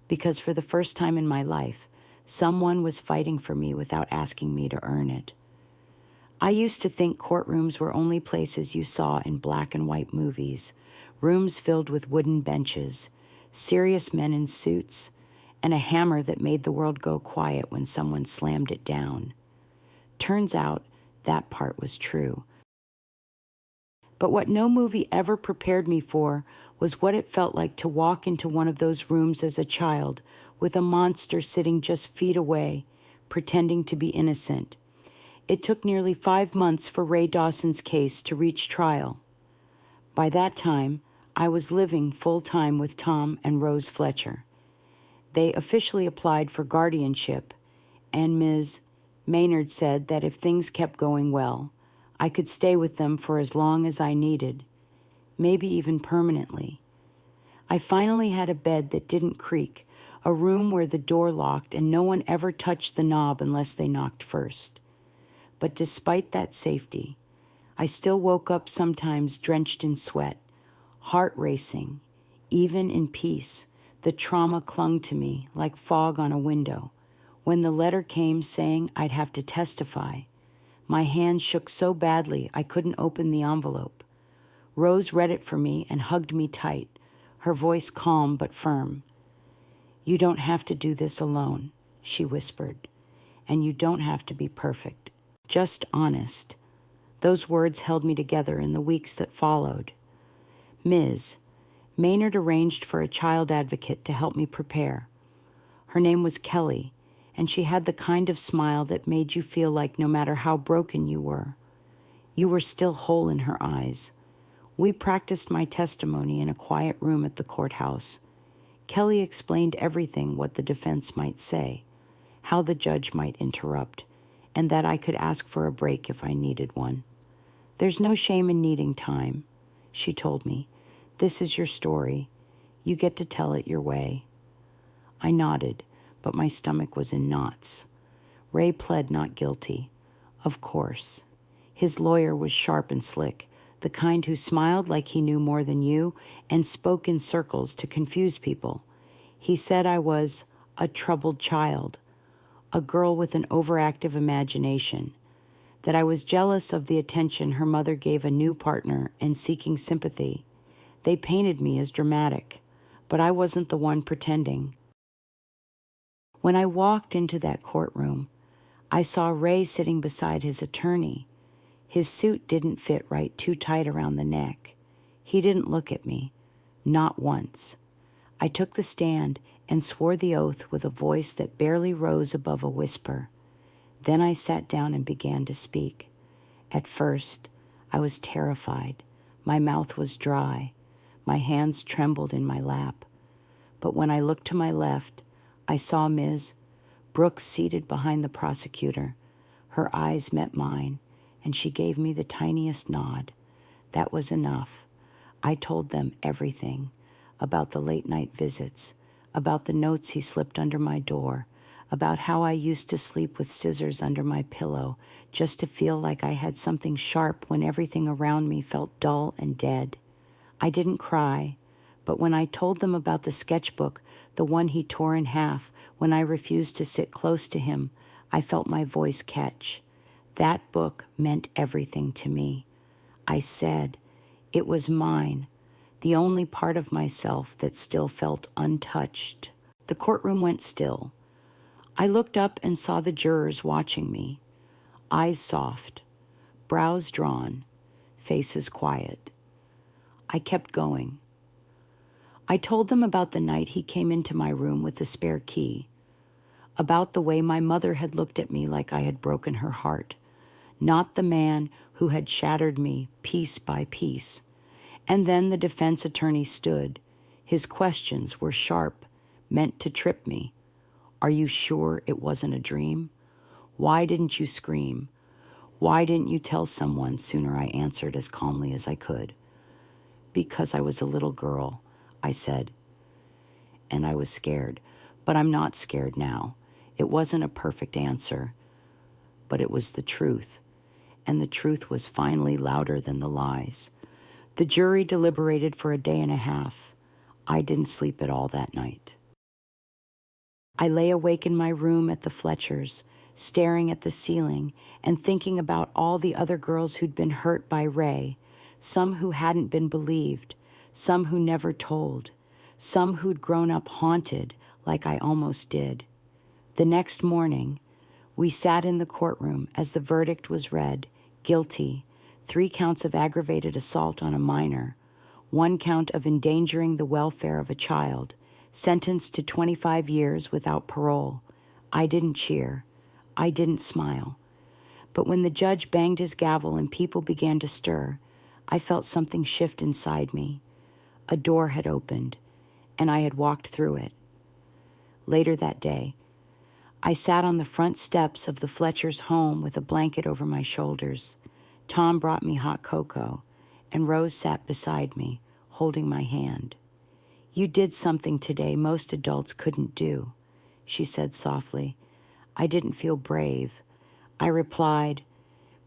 because for the first time in my life, someone was fighting for me without asking me to earn it. I used to think courtrooms were only places you saw in black and white movies, rooms filled with wooden benches, serious men in suits, and a hammer that made the world go quiet when someone slammed it down. Turns out that part was true. But what no movie ever prepared me for was what it felt like to walk into one of those rooms as a child with a monster sitting just feet away, pretending to be innocent. It took nearly 5 months for Ray Dawson's case to reach trial. By that time, I was living full-time with Tom and Rose Fletcher. They officially applied for guardianship, and Ms. Maynard said that if things kept going well, I could stay with them for as long as I needed, maybe even permanently. I finally had a bed that didn't creak, a room where the door locked and no one ever touched the knob unless they knocked first. But despite that safety, I still woke up sometimes drenched in sweat, heart racing. Even in peace, the trauma clung to me like fog on a window. When the letter came saying I'd have to testify, my hand shook so badly I couldn't open the envelope. Rose read it for me and hugged me tight, her voice calm but firm. "You don't have to do this alone," she whispered, "and you don't have to be perfect. Just honest." Those words held me together in the weeks that followed. Ms. Maynard arranged for a child advocate to help me prepare. Her name was Kelly, and she had the kind of smile that made you feel like no matter how broken you were still whole in her eyes. We practiced my testimony in a quiet room at the courthouse. Kelly explained everything, what the defense might say, how the judge might interrupt, and that I could ask for a break if I needed one. "There's no shame in needing time," she told me. "This is your story. You get to tell it your way." I nodded, but my stomach was in knots. Ray pled not guilty. Of course. His lawyer was sharp and slick, the kind who smiled like he knew more than you and spoke in circles to confuse people. He said I was a troubled child, a girl with an overactive imagination, that I was jealous of the attention her mother gave a new partner and seeking sympathy. They painted me as dramatic, but I wasn't the one pretending. When I walked into that courtroom, I saw Ray sitting beside his attorney. His suit didn't fit right, too tight around the neck. He didn't look at me, not once. I took the stand and swore the oath with a voice that barely rose above a whisper. Then I sat down and began to speak. At first, I was terrified. My mouth was dry. My hands trembled in my lap. But when I looked to my left, I saw Ms. Brooks seated behind the prosecutor. Her eyes met mine, and she gave me the tiniest nod. That was enough. I told them everything, about the late-night visits, about the notes he slipped under my door, about how I used to sleep with scissors under my pillow just to feel like I had something sharp when everything around me felt dull and dead. I didn't cry, but when I told them about the sketchbook, the one he tore in half, when I refused to sit close to him, I felt my voice catch. That book meant everything to me. I said it was mine, the only part of myself that still felt untouched. The courtroom went still. I looked up and saw the jurors watching me, eyes soft, brows drawn, faces quiet. I kept going. I told them about the night he came into my room with the spare key, about the way my mother had looked at me like I had broken her heart, not the man who had shattered me piece by piece. And then the defense attorney stood. His questions were sharp, meant to trip me. "Are you sure it wasn't a dream? Why didn't you scream? Why didn't you tell someone sooner?" I answered as calmly as I could. "Because I was a little girl," I said. And I was scared, but I'm not scared now. It wasn't a perfect answer, but it was the truth. And the truth was finally louder than the lies. The jury deliberated for a day and a half. I didn't sleep at all that night. I lay awake in my room at the Fletchers, staring at the ceiling and thinking about all the other girls who'd been hurt by Ray, some who hadn't been believed, some who never told, some who'd grown up haunted like I almost did. The next morning, we sat in the courtroom as the verdict was read, guilty, 3 counts of aggravated assault on a minor, 1 count of endangering the welfare of a child, sentenced to 25 years without parole. I didn't cheer. I didn't smile. But when the judge banged his gavel and people began to stir, I felt something shift inside me. A door had opened, and I had walked through it. Later that day, I sat on the front steps of the Fletcher's home with a blanket over my shoulders. Tom brought me hot cocoa, and Rose sat beside me, holding my hand. "You did something today most adults couldn't do," she said softly. I didn't feel brave. I replied,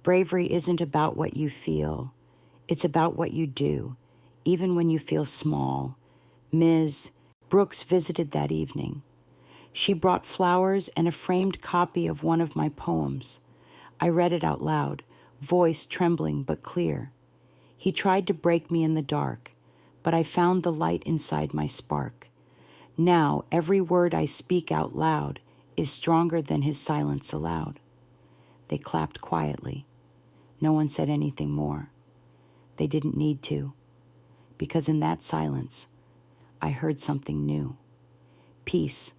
"Bravery isn't about what you feel. It's about what you do, even when you feel small." Ms. Brooks visited that evening. She brought flowers and a framed copy of one of my poems. I read it out loud, voice trembling but clear. He tried to break me in the dark, but I found the light inside my spark. Now every word I speak out loud is stronger than his silence allowed. They clapped quietly. No one said anything more. They didn't need to, because in that silence, I heard something new. Peace.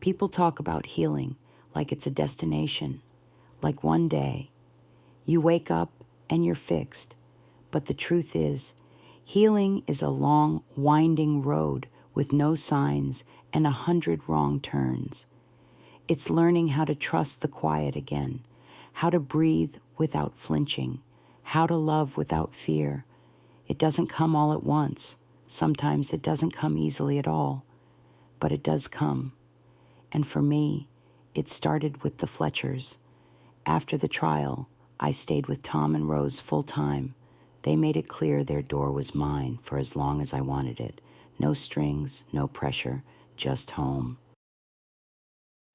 People talk about healing like it's a destination, like one day. You wake up and you're fixed. But the truth is, healing is a long, winding road with no signs and 100 wrong turns. It's learning how to trust the quiet again, how to breathe without flinching, how to love without fear. It doesn't come all at once. Sometimes it doesn't come easily at all, but it does come. And for me, it started with the Fletchers. After the trial, I stayed with Tom and Rose full time. They made it clear their door was mine for as long as I wanted it. No strings, no pressure, just home.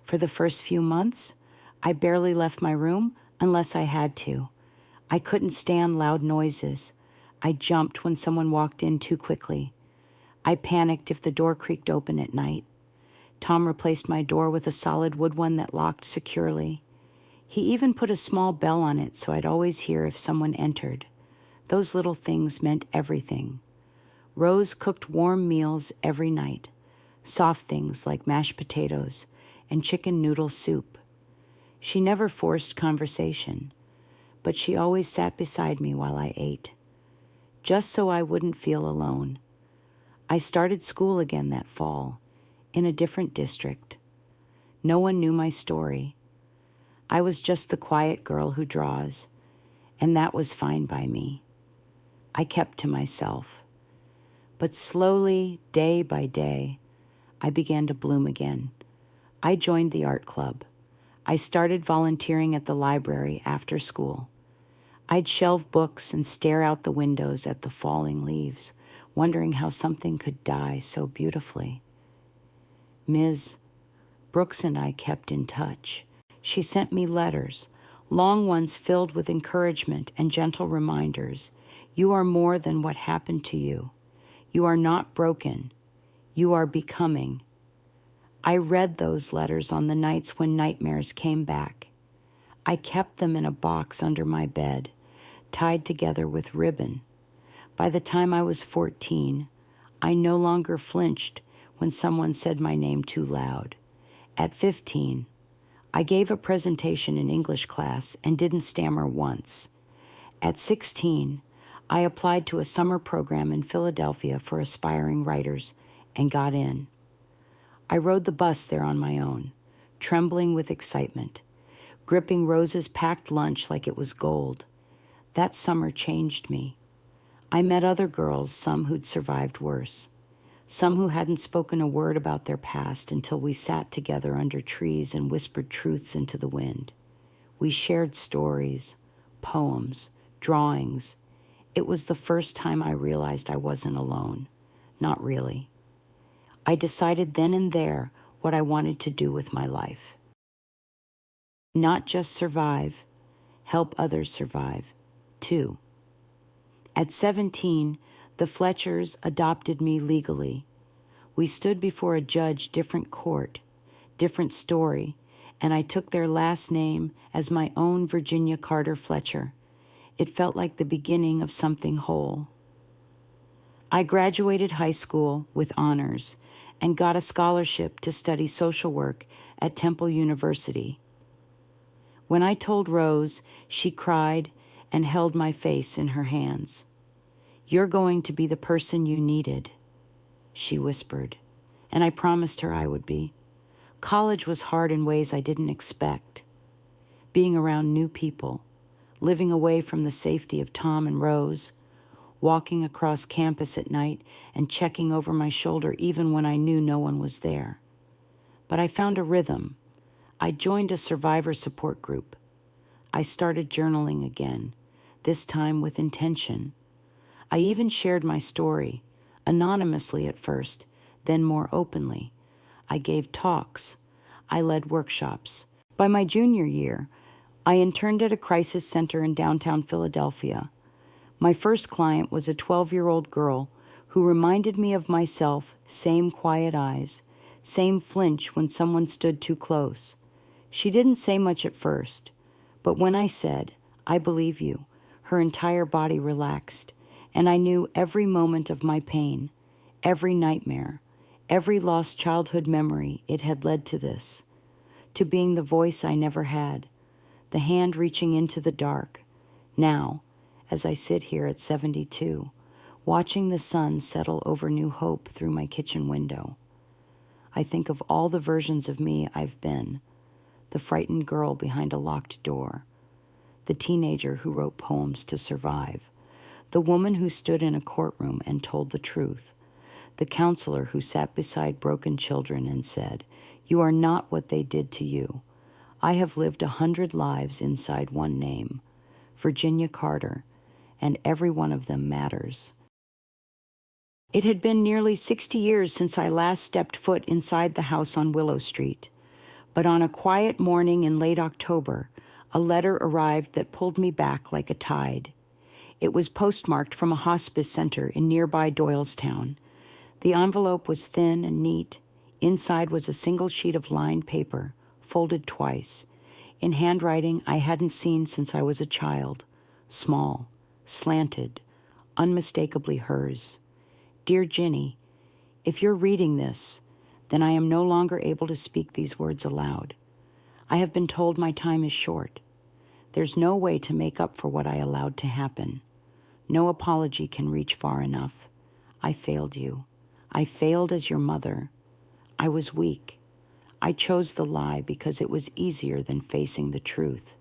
For the first few months, I barely left my room unless I had to. I couldn't stand loud noises. I jumped when someone walked in too quickly. I panicked if the door creaked open at night. Tom replaced my door with a solid wood one that locked securely. He even put a small bell on it so I'd always hear if someone entered. Those little things meant everything. Rose cooked warm meals every night, soft things like mashed potatoes and chicken noodle soup. She never forced conversation, but she always sat beside me while I ate, just so I wouldn't feel alone. I started school again that fall, in a different district. No one knew my story. I was just the quiet girl who draws, and that was fine by me. I kept to myself. But slowly, day by day, I began to bloom again. I joined the art club. I started volunteering at the library after school. I'd shelve books and stare out the windows at the falling leaves, wondering how something could die so beautifully. Ms. Brooks and I kept in touch. She sent me letters, long ones filled with encouragement and gentle reminders. You are more than what happened to you. You are not broken. You are becoming. I read those letters on the nights when nightmares came back. I kept them in a box under my bed, tied together with ribbon. By the time I was 14, I no longer flinched when someone said my name too loud. At 15, I gave a presentation in English class and didn't stammer once. At 16, I applied to a summer program in Philadelphia for aspiring writers and got in. I rode the bus there on my own, trembling with excitement, gripping Rose's packed lunch like it was gold. That summer changed me. I met other girls, some who'd survived worse, some who hadn't spoken a word about their past until we sat together under trees and whispered truths into the wind. We shared stories, poems, drawings. It was the first time I realized I wasn't alone. Not really. I decided then and there what I wanted to do with my life. Not just survive, help others survive, too. At 17, the Fletchers adopted me legally. We stood before a judge, different court, different story, and I took their last name as my own Virginia Carter Fletcher. It felt like the beginning of something whole. I graduated high school with honors and got a scholarship to study social work at Temple University. When I told Rose, she cried and held my face in her hands. You're going to be the person you needed. she whispered, and I promised her I would be. College was hard in ways I didn't expect. Being around new people, living away from the safety of Tom and Rose, walking across campus at night and checking over my shoulder even when I knew no one was there. But I found a rhythm. I joined a survivor support group. I started journaling again, this time with intention. I even shared my story, anonymously at first, then more openly. I gave talks. I led workshops. By my junior year, I interned at a crisis center in downtown Philadelphia. My first client was a 12-year-old girl who reminded me of myself, same quiet eyes, same flinch when someone stood too close. She didn't say much at first, but when I said, "I believe you," her entire body relaxed, and I knew every moment of my pain, every nightmare, every lost childhood memory it had led to this, to being the voice I never had, the hand reaching into the dark. Now, as I sit here at 72, watching the sun settle over New Hope through my kitchen window, I think of all the versions of me I've been: the frightened girl behind a locked door, the teenager who wrote poems to survive, the woman who stood in a courtroom and told the truth, the counselor who sat beside broken children and said, "You are not what they did to you. I have lived 100 lives inside one name, Virginia Carter, and every one of them matters." It had been nearly 60 years since I last stepped foot inside the house on Willow Street, but on a quiet morning in late October, a letter arrived that pulled me back like a tide. It was postmarked from a hospice center in nearby Doylestown. The envelope was thin and neat. Inside was a single sheet of lined paper, folded twice, in handwriting I hadn't seen since I was a child, small, slanted, unmistakably hers. "Dear Ginny, if you're reading this, then I am no longer able to speak these words aloud. I have been told my time is short. There's no way to make up for what I allowed to happen. No apology can reach far enough. I failed you. I failed as your mother. I was weak. I chose the lie because it was easier than facing the truth.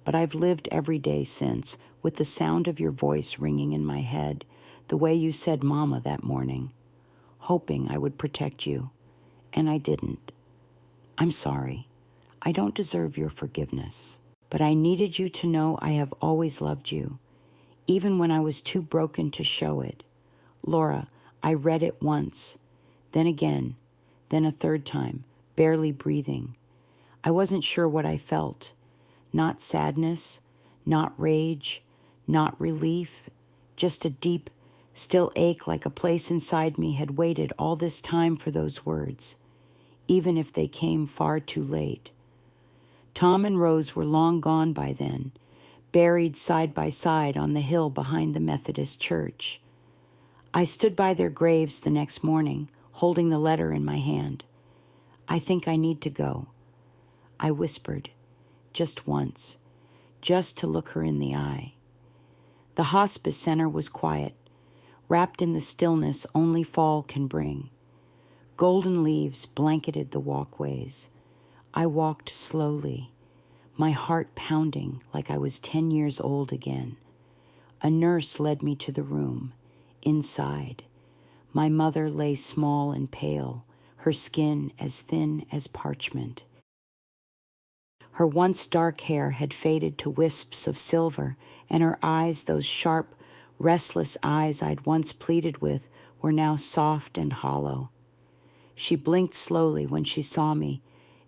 But I've lived every day since with the sound of your voice ringing in my head, the way you said Mama that morning, hoping I would protect you, and I didn't. I'm sorry. I don't deserve your forgiveness, but I needed you to know I have always loved you, even when I was too broken to show it. Laura, I read it once, then again, then a third time, barely breathing. I wasn't sure what I felt. Not sadness, not rage, not relief, just a deep, still ache like a place inside me had waited all this time for those words, even if they came far too late. Tom and Rose were long gone by then, buried side by side on the hill behind the Methodist church. I stood by their graves the next morning, holding the letter in my hand. "I think I need to go," I whispered, just once, just to look her in the eye. The hospice center was quiet, wrapped in the stillness only fall can bring. Golden leaves blanketed the walkways. I walked slowly, my heart pounding like I was 10 years old again. A nurse led me to the room. Inside, my mother lay small and pale, her skin as thin as parchment. Her once dark hair had faded to wisps of silver, and her eyes, those sharp, restless eyes I'd once pleaded with, were now soft and hollow. She blinked slowly when she saw me.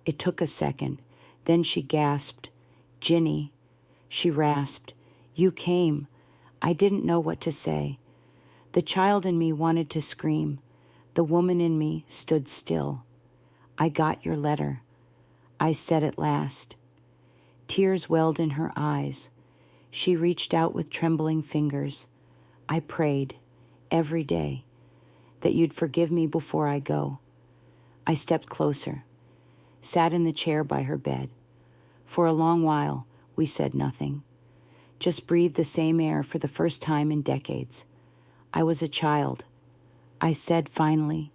It took a second. Then she gasped, "Ginny," she rasped. "You came." I didn't know what to say. The child in me wanted to scream. The woman in me stood still. "I got your letter," I said at last. Tears welled in her eyes. She reached out with trembling fingers. "I prayed, every day, that you'd forgive me before I go." I stepped closer, sat in the chair by her bed. For a long while, we said nothing, just breathed the same air for the first time in decades. I was a child. I said finally,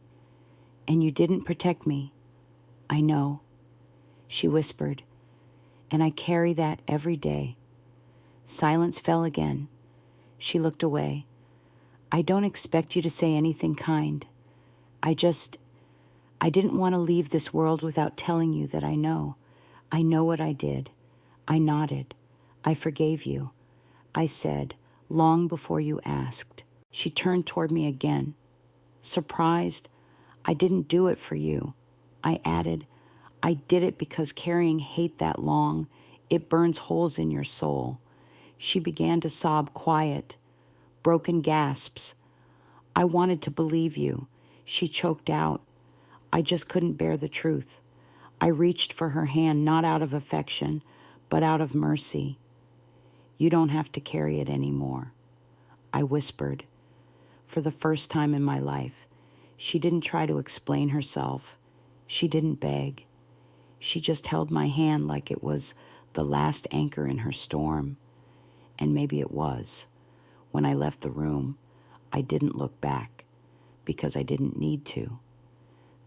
"And you didn't protect me." "I know," she whispered, "and I carry that every day." Silence fell again. She looked away. "I don't expect you to say anything kind. I didn't want to leave this world without telling you that I know. I know what I did." I nodded. "I forgave you," I said, long before you asked. She turned toward me again. Surprised, "I didn't do it for you." I added, "I did it because carrying hate that long, it burns holes in your soul." She began to sob quiet, broken gasps. "I wanted to believe you," she choked out. "I just couldn't bear the truth." I reached for her hand, not out of affection, but out of mercy. "You don't have to carry it anymore," I whispered. For the first time in my life, she didn't try to explain herself. She didn't beg. She just held my hand like it was the last anchor in her storm. And maybe it was. When I left the room, I didn't look back because I didn't need to.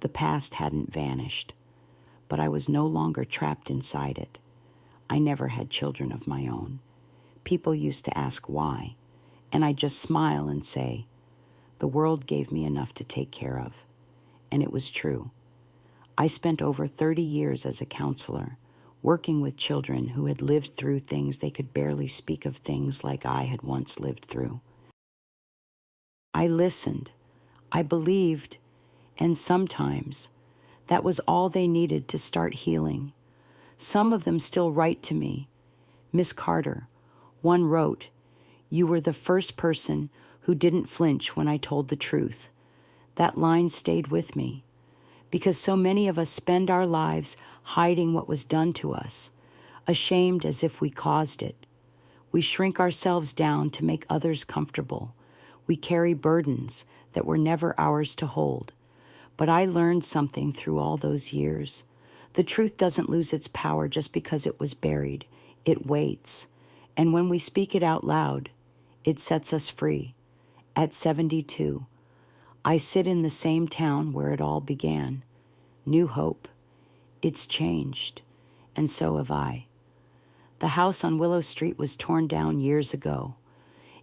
The past hadn't vanished, but I was no longer trapped inside it. I never had children of my own. People used to ask why, and I'd just smile and say, "The world gave me enough to take care of." And it was true. I spent over 30 years as a counselor, working with children who had lived through things they could barely speak of, things like I had once lived through. I listened, I believed, and sometimes that was all they needed to start healing. Some of them still write to me. Miss Carter, one wrote, "You were the first person who didn't flinch when I told the truth." That line stayed with me because so many of us spend our lives hiding what was done to us, ashamed as if we caused it. We shrink ourselves down to make others comfortable. We carry burdens that were never ours to hold. But I learned something through all those years. The truth doesn't lose its power just because it was buried. It waits. And when we speak it out loud, it sets us free. At 72, I sit in the same town where it all began. New Hope. It's changed, and so have I. The house on Willow Street was torn down years ago.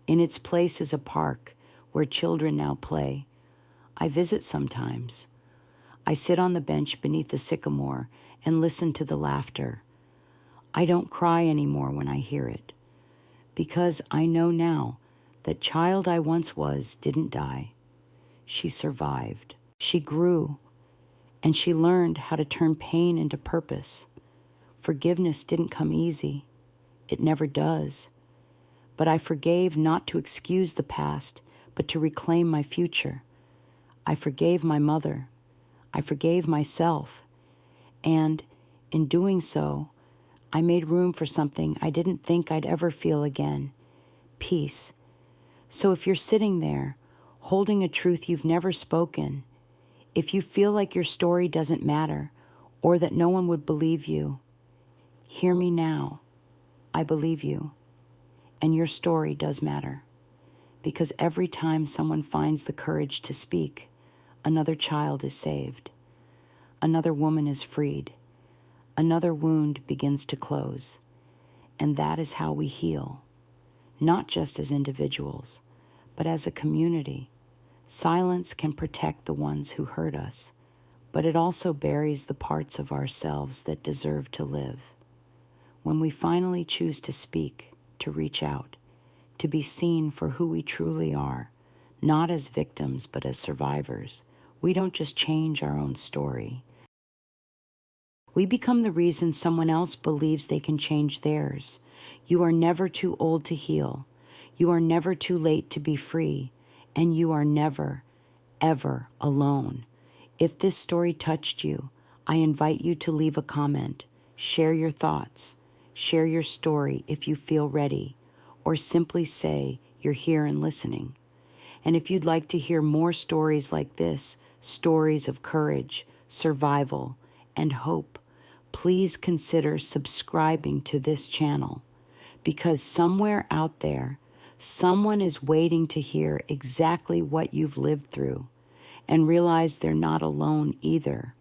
In its place is a park where children now play. I visit sometimes. I sit on the bench beneath the sycamore and listen to the laughter. I don't cry anymore when I hear it, because I know now that child I once was didn't die. She survived. She grew, and she learned how to turn pain into purpose. Forgiveness didn't come easy. It never does. But I forgave not to excuse the past, but to reclaim my future. I forgave my mother. I forgave myself. And in doing so, I made room for something I didn't think I'd ever feel again: peace. So if you're sitting there, holding a truth you've never spoken, if you feel like your story doesn't matter, or that no one would believe you, hear me now. I believe you, and your story does matter. Because every time someone finds the courage to speak, another child is saved. Another woman is freed. Another wound begins to close. And that is how we heal, not just as individuals, but as a community. Silence can protect the ones who hurt us, but it also buries the parts of ourselves that deserve to live. When we finally choose to speak, to reach out, to be seen for who we truly are, not as victims but as survivors, we don't just change our own story. We become the reason someone else believes they can change theirs. You are never too old to heal. You are never too late to be free. And you are never, ever alone. If this story touched you, I invite you to leave a comment, share your thoughts, share your story if you feel ready, or simply say you're here and listening. And if you'd like to hear more stories like this, stories of courage, survival, and hope, please consider subscribing to this channel, because somewhere out there, someone is waiting to hear exactly what you've lived through. and realize they're not alone either.